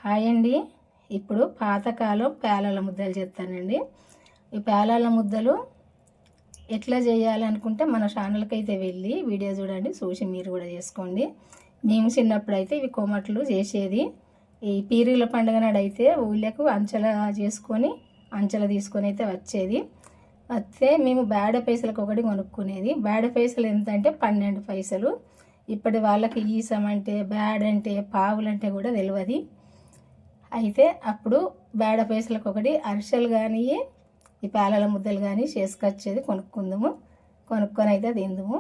Hi అండి. ఇప్పుడు పాతకాలం పేలాల ముద్దలు చేస్తానండి. ఈ పేలాల ముద్దలు ఎట్లా చేయాలనుకుంటే మన ఛానల్కి అయితే వెళ్ళి వీడియో చూడండి, చూసి మీరు కూడా చేసుకోండి. మేము చిన్నప్పుడు అయితే ఇవి కోమట్లు చేసేది. ఈ పీరీల పండుగ నాడైతే ఊళ్ళకు అంచెల తీసుకొని అయితే వచ్చేది. వస్తే మేము బేడ పైసలకు ఒకటి కొనుక్కునేది. బేడ పైసలు ఎంత అంటే 12 పైసలు. ఇప్పటి వాళ్ళకి ఈసం అంటే బ్యాడ్ అంటే పావులంటే కూడా తెలియదు. అయితే అప్పుడు బేడ పైసలకు ఒకటి అరిసెలు కానీ ఈ పేలాల ముద్దలు కానీ చేసుకొచ్చేది, కొనుక్కొని అయితే తిందుము.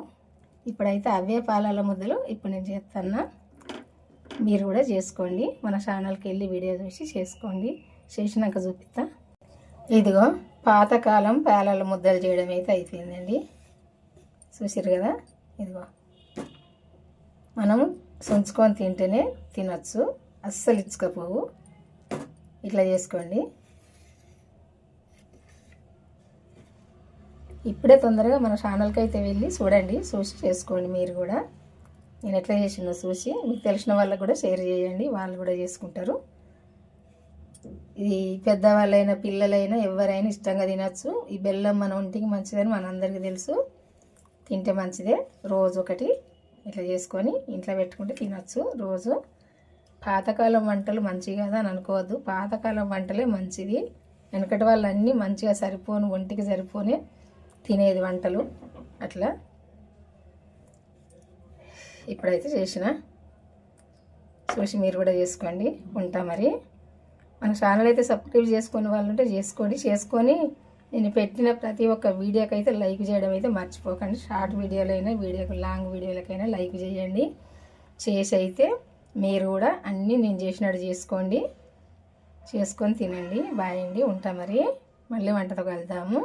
ఇప్పుడైతే అవే పేలాల ముద్దలు ఇప్పుడు నేను చేస్తున్నా. మీరు కూడా చేసుకోండి, మన ఛానల్కి వెళ్ళి వీడియో చూసి చేసుకోండి. చేసినాక చూపిస్తా. ఇదిగో పాతకాలం పేలాల ముద్దలు చేయడం అయితే అయిపోయిందండి. చూసారు కదా, ఇదిగో మనం సుంచుకొని తింటేనే తినచ్చు, అస్సలు ఇచ్చుకపోవు. ఇట్లా చేసుకోండి. ఇప్పుడే తొందరగా మన ఛానల్కి అయితే వెళ్ళి చూడండి, చూసి చేసుకోండి. మీరు కూడా నేను ఎట్లా చేసిందో చూసి మీకు తెలిసిన వాళ్ళకు కూడా షేర్ చేయండి, వాళ్ళు కూడా చేసుకుంటారు. ఇది పెద్దవాళ్ళైనా పిల్లలైనా ఎవరైనా ఇష్టంగా తినచ్చు. ఈ బెల్లం మన ఒంటికి మంచిదని మనందరికీ తెలుసు, తింటే మంచిదే. రోజు ఒకటి ఇట్లా చేసుకొని ఇంట్లో పెట్టుకుంటే తినచ్చు రోజు. పాతకాలం వంటలు మంచివి కదా అని అనుకోవద్దు, పాతకాలం వంటలే మంచిది. వెనకటి వాళ్ళు అన్నీ మంచిగా ఒంటికి సరిపోని తినేది వంటలు. అట్లా ఇప్పుడైతే చేసిన, చూసి మీరు కూడా చేసుకోండి. ఉంటా మరి. మన ఛానల్ అయితే సబ్స్క్రైబ్ చేసుకునే వాళ్ళు ఉంటే చేసుకొని నేను పెట్టిన ప్రతి ఒక్క వీడియోకి అయితే లైక్ చేయడం అయితే మర్చిపోకండి. షార్ట్ వీడియోలైనా లాంగ్ వీడియోలకైనా లైక్ చేయండి. చేసి అయితే మీరు కూడా అన్నీ నేను చేసినట్టు చేసుకొని తినండి. బాయ్ అండి. ఉంటా మరి. మళ్ళీ వంటతో కలుద్దాము.